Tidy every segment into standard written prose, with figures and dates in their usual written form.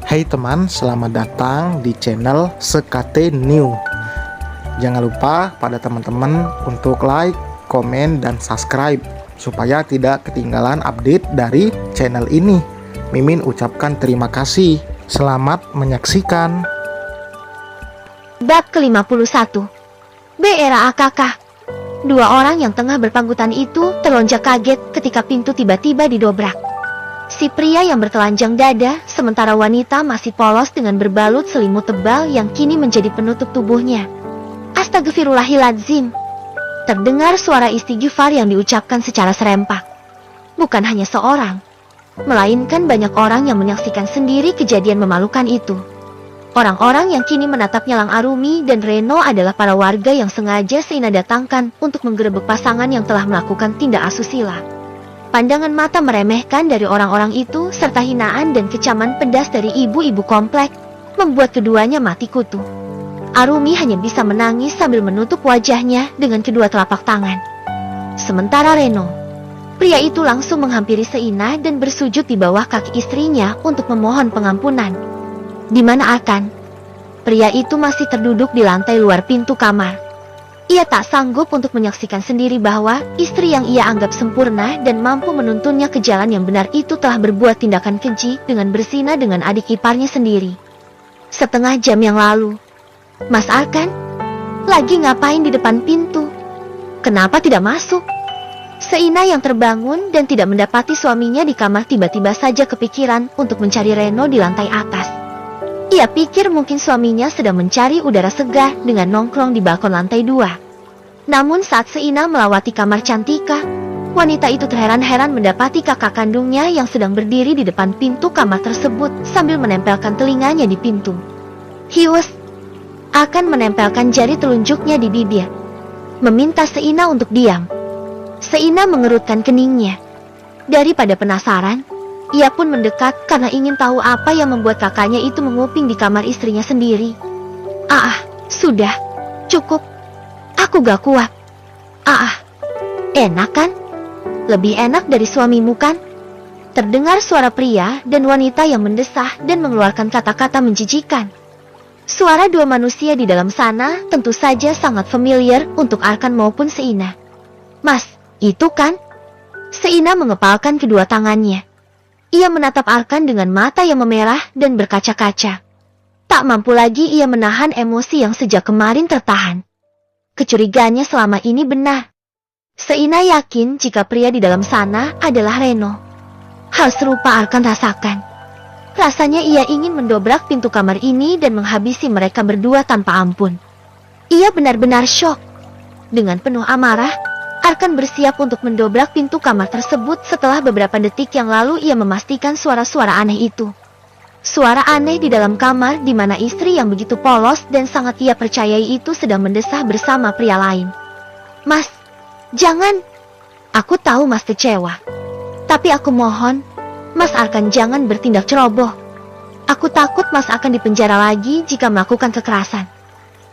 Hai teman, selamat datang di channel Sekate New. Jangan lupa pada teman-teman untuk like, komen, dan subscribe supaya tidak ketinggalan update dari channel ini. Mimin ucapkan terima kasih. Selamat menyaksikan. Bab ke-51. B. Era AKK. Dua orang yang tengah berpangkutan itu terlonjak kaget ketika pintu tiba-tiba didobrak. Si pria yang bertelanjang dada, sementara wanita masih polos dengan berbalut selimut tebal yang kini menjadi penutup tubuhnya. Astagfirullahaladzim. Terdengar suara istighfar yang diucapkan secara serempak. Bukan hanya seorang, melainkan banyak orang yang menyaksikan sendiri kejadian memalukan itu. Orang-orang yang kini menatapnya Lang Arumi dan Reno adalah para warga yang sengaja Seina datangkan untuk menggerebek pasangan yang telah melakukan tindak asusila. Pandangan mata meremehkan dari orang-orang itu serta hinaan dan kecaman pedas dari ibu-ibu komplek membuat keduanya mati kutu. Arumi hanya bisa menangis sambil menutup wajahnya dengan kedua telapak tangan. Sementara Reno, pria itu langsung menghampiri Seina dan bersujud di bawah kaki istrinya untuk memohon pengampunan. Di mana Akan? Pria itu masih terduduk di lantai luar pintu kamar. Ia tak sanggup untuk menyaksikan sendiri bahwa istri yang ia anggap sempurna dan mampu menuntunnya ke jalan yang benar itu telah berbuat tindakan keji dengan berzina dengan adik iparnya sendiri. Setengah jam yang lalu, Mas Akan lagi ngapain di depan pintu? Kenapa tidak masuk? Seina yang terbangun dan tidak mendapati suaminya di kamar tiba-tiba saja kepikiran untuk mencari Reno di lantai atas. Ia pikir mungkin suaminya sedang mencari udara segar dengan nongkrong di balkon lantai 2. Namun saat Seina melawati kamar Cantika, wanita itu terheran-heran mendapati kakak kandungnya yang sedang berdiri di depan pintu kamar tersebut sambil menempelkan telinganya di pintu. Hius akan menempelkan jari telunjuknya di bibir, meminta Seina untuk diam. Seina mengerutkan keningnya. Daripada penasaran, ia pun mendekat karena ingin tahu apa yang membuat kakaknya itu menguping di kamar istrinya sendiri. Sudah, cukup. Aku gak kuat. Enak kan? Lebih enak dari suamimu kan? Terdengar suara pria dan wanita yang mendesah dan mengeluarkan kata-kata menjijikan. Suara dua manusia di dalam sana tentu saja sangat familiar untuk Arkan maupun Seina. Mas, itu kan? Seina mengepalkan kedua tangannya. Ia menatap Arkan dengan mata yang memerah dan berkaca-kaca. Tak mampu lagi ia menahan emosi yang sejak kemarin tertahan. Kecurigaannya selama ini benar. Seina yakin jika pria di dalam sana adalah Reno. Hal serupa Arkan rasakan. Rasanya ia ingin mendobrak pintu kamar ini dan menghabisi mereka berdua tanpa ampun. Ia benar-benar syok. Dengan penuh amarah, Arkan bersiap untuk mendobrak pintu kamar tersebut setelah beberapa detik yang lalu ia memastikan suara-suara aneh itu. Suara aneh di dalam kamar di mana istri yang begitu polos dan sangat ia percayai itu sedang mendesah bersama pria lain. Mas, jangan. Aku tahu Mas kecewa. Tapi aku mohon, Mas Arkan jangan bertindak ceroboh. Aku takut Mas akan dipenjara lagi jika melakukan kekerasan.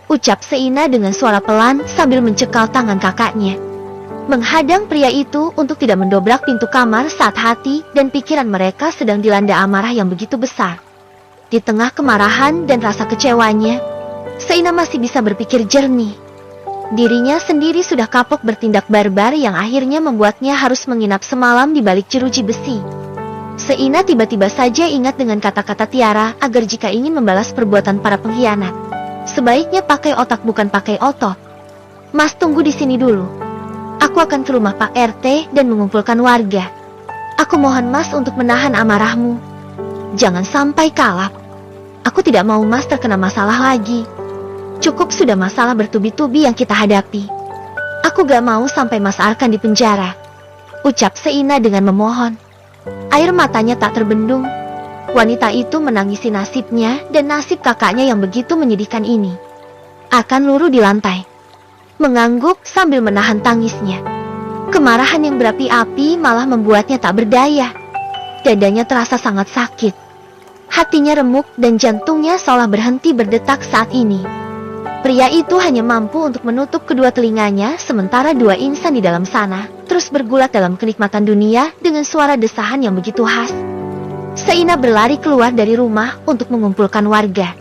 Ucap Seina dengan suara pelan sambil mencekal tangan kakaknya. Menghadang pria itu untuk tidak mendobrak pintu kamar saat hati dan pikiran mereka sedang dilanda amarah yang begitu besar. Di tengah kemarahan dan rasa kecewanya, Seina masih bisa berpikir jernih. Dirinya sendiri sudah kapok bertindak barbar yang akhirnya membuatnya harus menginap semalam di balik jeruji besi. Seina tiba-tiba saja ingat dengan kata-kata Tiara agar jika ingin membalas perbuatan para pengkhianat, sebaiknya pakai otak bukan pakai otot. Mas tunggu di sini dulu. Aku akan ke rumah Pak RT dan mengumpulkan warga. Aku mohon Mas untuk menahan amarahmu. Jangan sampai kalap. Aku tidak mau Mas terkena masalah lagi. Cukup sudah masalah bertubi-tubi yang kita hadapi. Aku gak mau sampai Mas Arkan di penjara. Ucap Seina dengan memohon. Air matanya tak terbendung. Wanita itu menangisi nasibnya dan nasib kakaknya yang begitu menyedihkan ini. Akan luruh di lantai, mengangguk sambil menahan tangisnya. Kemarahan yang berapi-api malah membuatnya tak berdaya. Dadanya terasa sangat sakit. Hatinya remuk dan jantungnya seolah berhenti berdetak saat ini. Pria itu hanya mampu untuk menutup kedua telinganya sementara dua insan di dalam sana terus bergulat dalam kenikmatan dunia dengan suara desahan yang begitu khas. Seina berlari keluar dari rumah untuk mengumpulkan warga.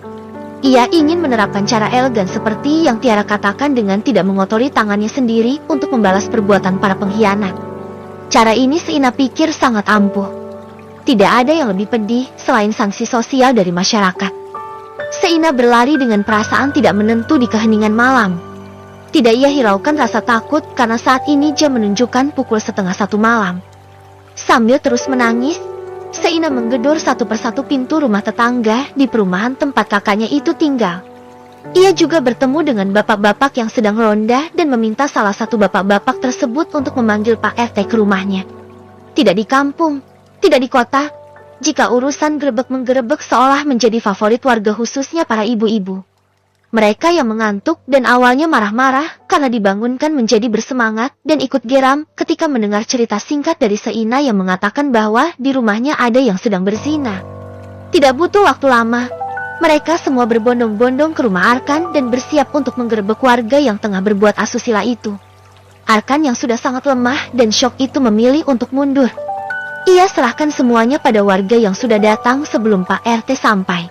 Ia ingin menerapkan cara elegan seperti yang Tiara katakan dengan tidak mengotori tangannya sendiri untuk membalas perbuatan para pengkhianat. Cara ini Seina pikir sangat ampuh. Tidak ada yang lebih pedih selain sanksi sosial dari masyarakat. Seina berlari dengan perasaan tidak menentu di keheningan malam. Tidak ia hiraukan rasa takut karena saat ini jam menunjukkan pukul 12:30 malam. Sambil terus menangis, Seina menggedor satu persatu pintu rumah tetangga di perumahan tempat kakaknya itu tinggal. Ia juga bertemu dengan bapak-bapak yang sedang ronda dan meminta salah satu bapak-bapak tersebut untuk memanggil Pak RT ke rumahnya. Tidak di kampung, tidak di kota, jika urusan gerebek-menggerebek seolah menjadi favorit warga khususnya para ibu-ibu. Mereka yang mengantuk dan awalnya marah-marah karena dibangunkan menjadi bersemangat dan ikut geram ketika mendengar cerita singkat dari Seina yang mengatakan bahwa di rumahnya ada yang sedang berzina. Tidak butuh waktu lama, mereka semua berbondong-bondong ke rumah Arkan dan bersiap untuk menggerebek warga yang tengah berbuat asusila itu. Arkan yang sudah sangat lemah dan syok itu memilih untuk mundur. Ia serahkan semuanya pada warga yang sudah datang sebelum Pak RT sampai.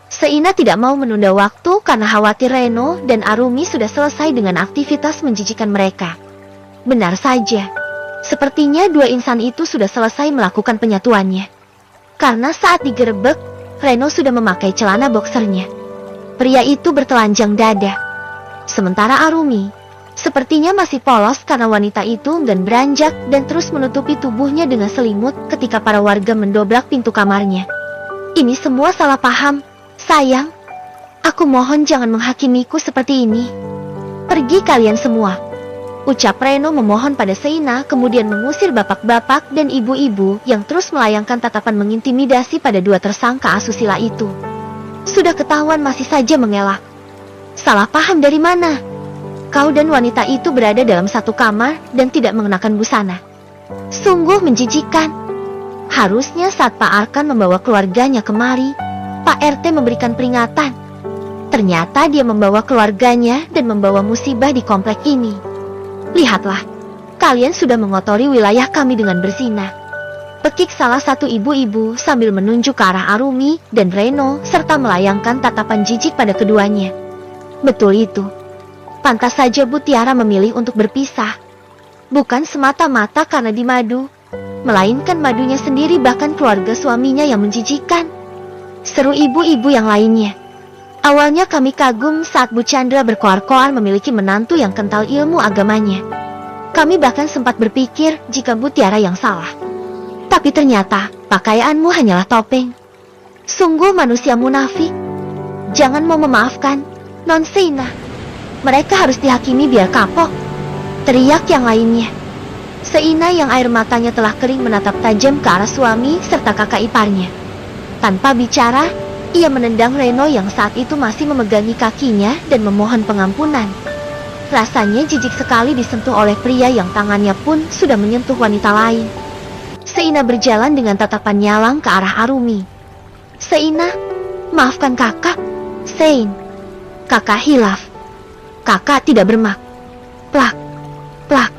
Seina tidak mau menunda waktu karena khawatir Reno dan Arumi sudah selesai dengan aktivitas menjijikan mereka. Benar saja, sepertinya dua insan itu sudah selesai melakukan penyatuannya. Karena saat digerebek, Reno sudah memakai celana boksernya. Pria itu bertelanjang dada. Sementara Arumi, sepertinya masih polos karena wanita itu enggan beranjak dan terus menutupi tubuhnya dengan selimut ketika para warga mendobrak pintu kamarnya. Ini semua salah paham. Sayang, aku mohon jangan menghakimiku seperti ini. Pergi kalian semua, ucap Reno memohon pada Seina, kemudian mengusir bapak-bapak dan ibu-ibu yang terus melayangkan tatapan mengintimidasi pada dua tersangka asusila itu. Sudah ketahuan masih saja mengelak. Salah paham dari mana? Kau dan wanita itu berada dalam satu kamar dan tidak mengenakan busana. Sungguh menjijikan. Harusnya saat Pak Arkan membawa keluarganya kemari, Pak RT memberikan peringatan. Ternyata dia membawa keluarganya dan membawa musibah di komplek ini. Lihatlah, kalian sudah mengotori wilayah kami dengan berzina. Pekik salah satu ibu-ibu sambil menunjuk ke arah Arumi dan Reno serta melayangkan tatapan jijik pada keduanya. Betul itu. Pantas saja Bu Tiara memilih untuk berpisah. Bukan semata-mata karena di madu, melainkan madunya sendiri bahkan keluarga suaminya yang menjijikan. Seru ibu-ibu yang lainnya. Awalnya kami kagum saat Bu Chandra berkoar-koar memiliki menantu yang kental ilmu agamanya. Kami bahkan sempat berpikir jika Bu Tiara yang salah. Tapi ternyata pakaianmu hanyalah topeng. Sungguh manusia munafik. Jangan mau memaafkan, Non Seina. Mereka harus dihakimi biar kapok. Teriak yang lainnya. Seina yang air matanya telah kering menatap tajam ke arah suami serta kakak iparnya. Tanpa bicara, ia menendang Reno yang saat itu masih memegangi kakinya dan memohon pengampunan. Rasanya jijik sekali disentuh oleh pria yang tangannya pun sudah menyentuh wanita lain. Seina berjalan dengan tatapan nyalang ke arah Arumi. Seina, maafkan kakak. Sein, kakak hilaf. Kakak tidak bermak. Plak, plak.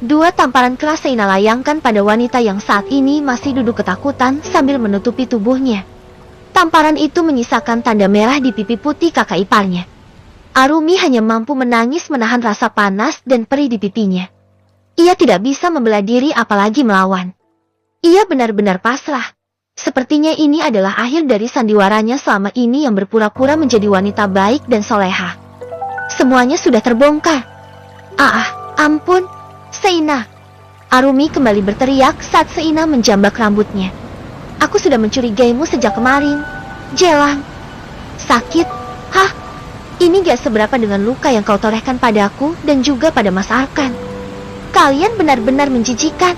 Dua tamparan keras Seina layangkan pada wanita yang saat ini masih duduk ketakutan sambil menutupi tubuhnya. Tamparan itu menyisakan tanda merah di pipi putih kakak iparnya. Arumi hanya mampu menangis menahan rasa panas dan perih di pipinya. Ia tidak bisa membela diri apalagi melawan. Ia benar-benar pasrah. Sepertinya ini adalah akhir dari sandiwaranya selama ini yang berpura-pura menjadi wanita baik dan soleha. Semuanya sudah terbongkar. Ampun. Seina. Arumi kembali berteriak saat Seina menjambak rambutnya. Aku sudah mencurigaimu sejak kemarin. Jelang. Sakit. Hah? Ini gak seberapa dengan luka yang kau torehkan padaku dan juga pada Mas Arkan. Kalian benar-benar menjijikan.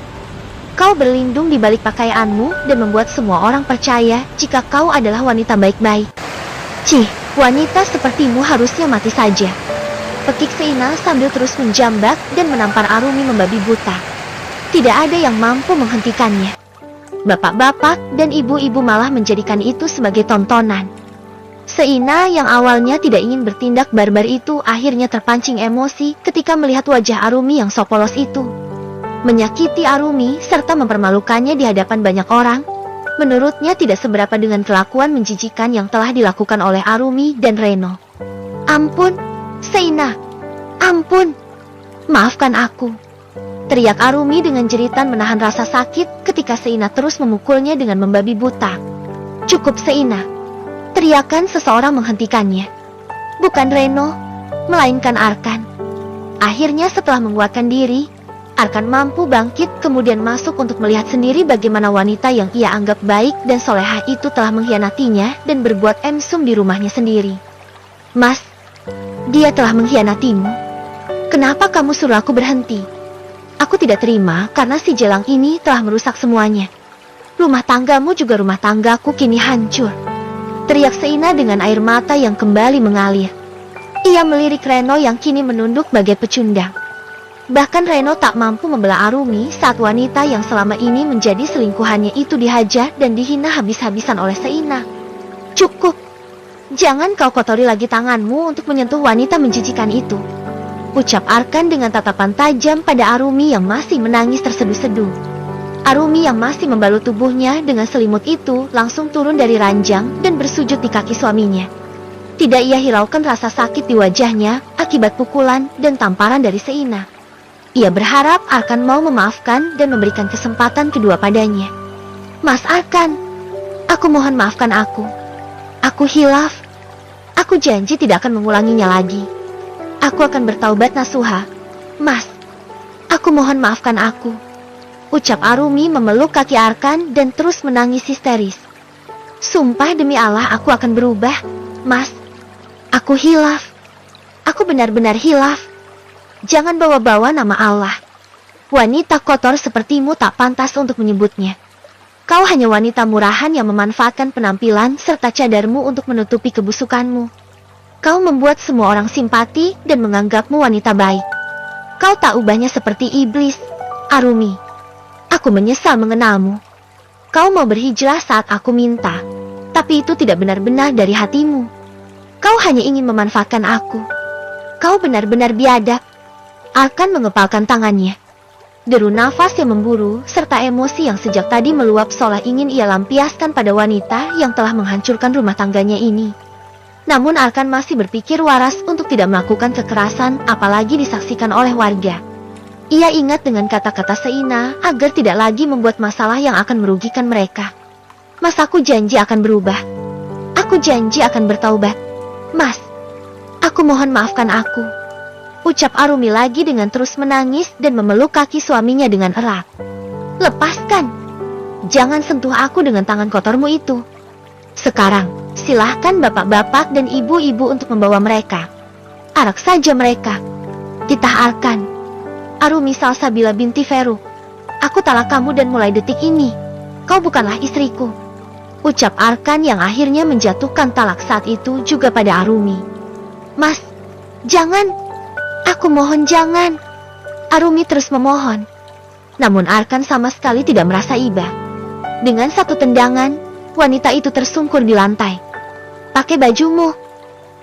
Kau berlindung di balik pakaianmu dan membuat semua orang percaya jika kau adalah wanita baik-baik. Cih, wanita sepertimu harusnya mati saja. Pekik Seina sambil terus menjambak dan menampar Arumi membabi buta. Tidak ada yang mampu menghentikannya. Bapak-bapak dan ibu-ibu malah menjadikan itu sebagai tontonan. Seina yang awalnya tidak ingin bertindak barbar itu akhirnya terpancing emosi ketika melihat wajah Arumi yang sopolos itu. Menyakiti Arumi serta mempermalukannya di hadapan banyak orang. Menurutnya tidak seberapa dengan kelakuan menjijikan yang telah dilakukan oleh Arumi dan Reno. Ampun, Seina. Ampun. Maafkan aku. Teriak Arumi dengan jeritan menahan rasa sakit ketika Seina terus memukulnya dengan membabi buta. Cukup, Seina. Teriakan seseorang menghentikannya. Bukan Reno, melainkan Arkan. Akhirnya setelah menguatkan diri, Arkan mampu bangkit kemudian masuk untuk melihat sendiri bagaimana wanita yang ia anggap baik dan solehah itu telah mengkhianatinya dan berbuat mesum di rumahnya sendiri. Mas, dia telah mengkhianatimu. Kenapa kamu suruh aku berhenti? Aku tidak terima karena si Jelang ini telah merusak semuanya. Rumah tanggamu juga rumah tanggaku kini hancur. Teriak Seina dengan air mata yang kembali mengalir. Ia melirik Reno yang kini menunduk bagai pecundang. Bahkan Reno tak mampu membela Arumi saat wanita yang selama ini menjadi selingkuhannya itu dihajar dan dihina habis-habisan oleh Seina. Cukup. Jangan kau kotori lagi tanganmu untuk menyentuh wanita menjijikan itu. Ucap Arkan dengan tatapan tajam pada Arumi yang masih menangis terseduh-seduh. Arumi yang masih membalut tubuhnya dengan selimut itu langsung turun dari ranjang dan bersujud di kaki suaminya. Tidak ia hiraukan rasa sakit di wajahnya akibat pukulan dan tamparan dari Seina. Ia berharap Arkan mau memaafkan dan memberikan kesempatan kedua padanya. Mas Arkan, aku mohon maafkan aku. Aku hilaf. Aku janji tidak akan mengulanginya lagi. Aku akan bertaubat nasuha. Mas, aku mohon maafkan aku. Ucap Arumi memeluk kaki Arkan dan terus menangis histeris. Sumpah demi Allah aku akan berubah. Mas, aku hilaf. Aku benar-benar hilaf. Jangan bawa-bawa nama Allah. Wanita kotor sepertimu tak pantas untuk menyebutnya. Kau hanya wanita murahan yang memanfaatkan penampilan serta cadarmu untuk menutupi kebusukanmu. Kau membuat semua orang simpati dan menganggapmu wanita baik. Kau tak ubahnya seperti iblis, Arumi. Aku menyesal mengenalmu. Kau mau berhijrah saat aku minta, tapi itu tidak benar-benar dari hatimu. Kau hanya ingin memanfaatkan aku. Kau benar-benar biadab. Arkan mengepalkan tangannya. Deru nafas yang memburu, serta emosi yang sejak tadi meluap seolah ingin ia lampiaskan pada wanita yang telah menghancurkan rumah tangganya ini. Namun Arkan masih berpikir waras untuk tidak melakukan kekerasan, apalagi disaksikan oleh warga. Ia ingat dengan kata-kata Seina agar tidak lagi membuat masalah yang akan merugikan mereka. Mas, aku janji akan berubah. Aku janji akan bertaubat. Mas, aku mohon maafkan aku. Ucap Arumi lagi dengan terus menangis dan memeluk kaki suaminya dengan erat. Lepaskan. Jangan sentuh aku dengan tangan kotormu itu. Sekarang, silahkan bapak-bapak dan ibu-ibu untuk membawa mereka. Arak saja mereka. Titah Arkan. Arumi Salsabila binti Feru. Aku talak kamu dan mulai detik ini, kau bukanlah istriku. Ucap Arkan yang akhirnya menjatuhkan talak saat itu juga pada Arumi. Mas, jangan. Aku mohon jangan. Arumi terus memohon. Namun Arkan sama sekali tidak merasa iba. Dengan satu tendangan, wanita itu tersungkur di lantai. Pakai bajumu.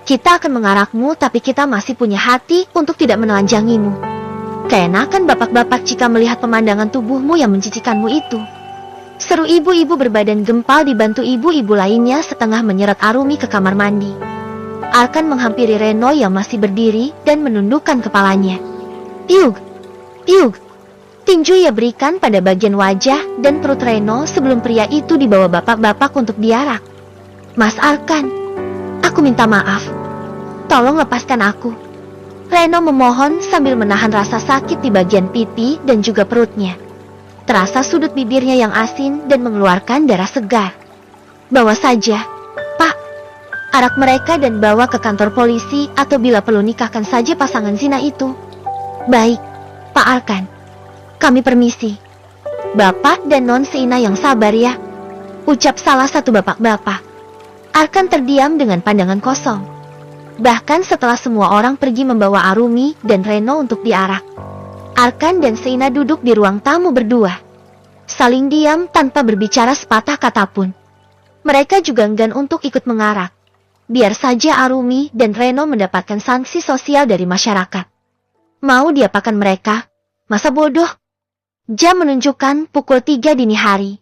Kita akan mengarakmu, tapi kita masih punya hati untuk tidak menelanjangimu. Keenakan bapak-bapak jika melihat pemandangan tubuhmu yang menjijikanmu itu. Seru ibu-ibu berbadan gempal dibantu ibu-ibu lainnya setengah menyeret Arumi ke kamar mandi. Arkan menghampiri Reno yang masih berdiri dan menundukkan kepalanya. Piug, piug. Tinju ia berikan pada bagian wajah dan perut Reno sebelum pria itu dibawa bapak-bapak untuk diarak. Mas Arkan, aku minta maaf. Tolong lepaskan aku. Reno memohon sambil menahan rasa sakit di bagian pipi dan juga perutnya. Terasa sudut bibirnya yang asin dan mengeluarkan darah segar. Bawa saja, Pak. Arak mereka dan bawa ke kantor polisi atau bila perlu nikahkan saja pasangan zina itu. Baik, Pak Arkan. Kami permisi. Bapak dan Non Seina yang sabar ya. Ucap salah satu bapak-bapak. Arkan terdiam dengan pandangan kosong. Bahkan setelah semua orang pergi membawa Arumi dan Reno untuk diarak. Arkan dan Seina duduk di ruang tamu berdua. Saling diam tanpa berbicara sepatah kata pun. Mereka juga enggan untuk ikut mengarak. Biar saja Arumi dan Reno mendapatkan sanksi sosial dari masyarakat. Mau diapakan mereka? Masa bodoh? Jam menunjukkan pukul 3 dini hari.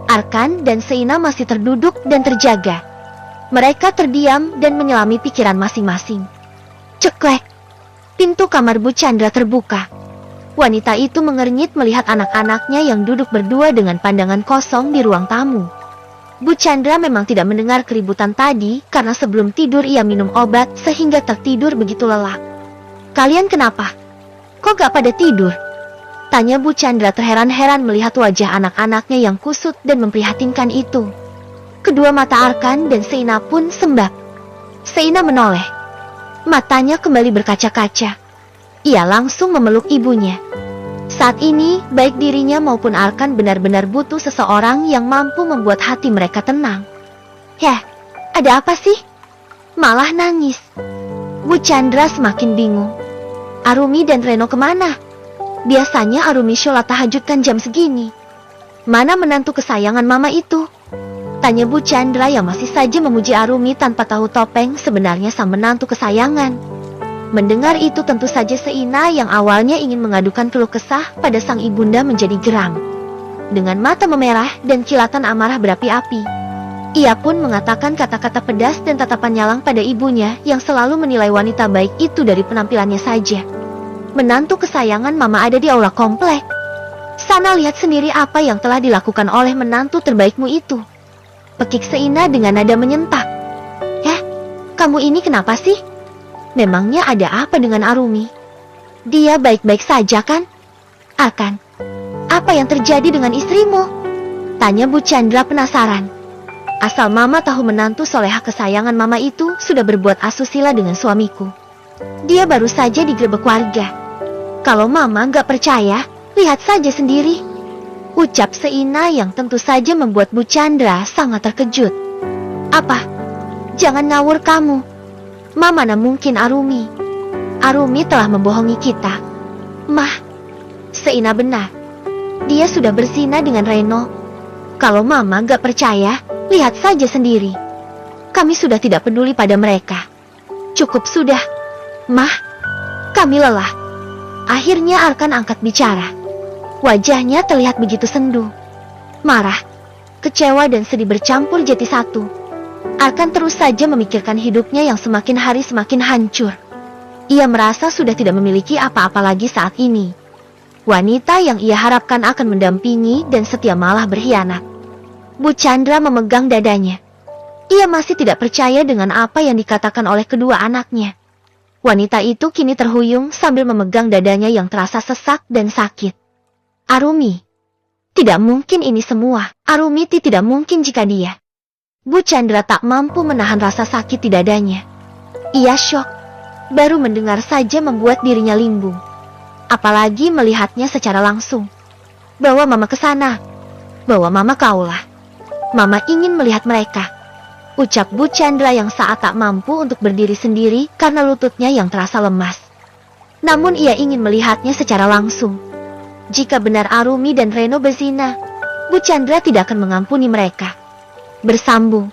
Arkan dan Seina masih terduduk dan terjaga. Mereka terdiam dan menyelami pikiran masing-masing. Ceklek. Pintu kamar Bu Chandra terbuka. Wanita itu mengernyit melihat anak-anaknya yang duduk berdua dengan pandangan kosong di ruang tamu. Bu Chandra memang tidak mendengar keributan tadi karena sebelum tidur ia minum obat sehingga tertidur begitu lelap. Kalian kenapa? Kok gak pada tidur? Tanya Bu Chandra terheran-heran melihat wajah anak-anaknya yang kusut dan memprihatinkan itu. Kedua mata Arkan dan Seina pun sembab. Seina menoleh. Matanya kembali berkaca-kaca. Ia langsung memeluk ibunya. Saat ini, baik dirinya maupun Arkan benar-benar butuh seseorang yang mampu membuat hati mereka tenang. Yah, ada apa sih? Malah nangis. Bu Chandra semakin bingung. Arumi dan Reno kemana? Biasanya Arumi sholat tahajud kan jam segini. Mana menantu kesayangan mama itu? Tanya Bu Chandra yang masih saja memuji Arumi tanpa tahu topeng sebenarnya sang menantu kesayangan. Mendengar itu tentu saja Seina yang awalnya ingin mengadukan keluh kesah pada sang ibunda menjadi geram. Dengan mata memerah dan kilatan amarah berapi-api, ia pun mengatakan kata-kata pedas dan tatapan nyalang pada ibunya yang selalu menilai wanita baik itu dari penampilannya saja. Menantu kesayangan mama ada di aula komplek. Sana lihat sendiri apa yang telah dilakukan oleh menantu terbaikmu itu. Pekik Seina dengan nada menyentak. Yah, kamu ini kenapa sih? Memangnya ada apa dengan Arumi? Dia baik-baik saja kan? Arkan, apa yang terjadi dengan istrimu? Tanya Bu Chandra penasaran. Asal mama tahu menantu soleha kesayangan mama itu sudah berbuat asusila dengan suamiku. Dia baru saja digerebek warga. Kalau mama gak percaya, lihat saja sendiri. Ucap Seina yang tentu saja membuat Bu Chandra sangat terkejut. Apa? Jangan ngawur kamu. Mana mungkin Arumi? Arumi telah membohongi kita. Mah, Seina benar. Dia sudah berzina dengan Reno. Kalau mama gak percaya, lihat saja sendiri. Kami sudah tidak peduli pada mereka. Cukup sudah. Mah, kami lelah. Akhirnya Arkan angkat bicara. Wajahnya terlihat begitu sendu. Marah, kecewa dan sedih bercampur jadi satu. Arkan terus saja memikirkan hidupnya yang semakin hari semakin hancur. Ia merasa sudah tidak memiliki apa-apa lagi saat ini. Wanita yang ia harapkan akan mendampingi dan setia malah berkhianat. Bu Chandra memegang dadanya. Ia masih tidak percaya dengan apa yang dikatakan oleh kedua anaknya. Wanita itu kini terhuyung sambil memegang dadanya yang terasa sesak dan sakit. Arumi. Tidak mungkin ini semua. Arumi tidak mungkin jika dia. Bu Chandra tak mampu menahan rasa sakit di dadanya. Ia syok. Baru mendengar saja membuat dirinya limbung. Apalagi melihatnya secara langsung. Bawa mama ke sana. Bawa mama ke aula. Mama ingin melihat mereka. Ucap Bu Chandra yang saat tak mampu untuk berdiri sendiri karena lututnya yang terasa lemas. Namun ia ingin melihatnya secara langsung. Jika benar Arumi dan Reno berzina, Bu Chandra tidak akan mengampuni mereka. Bersambung.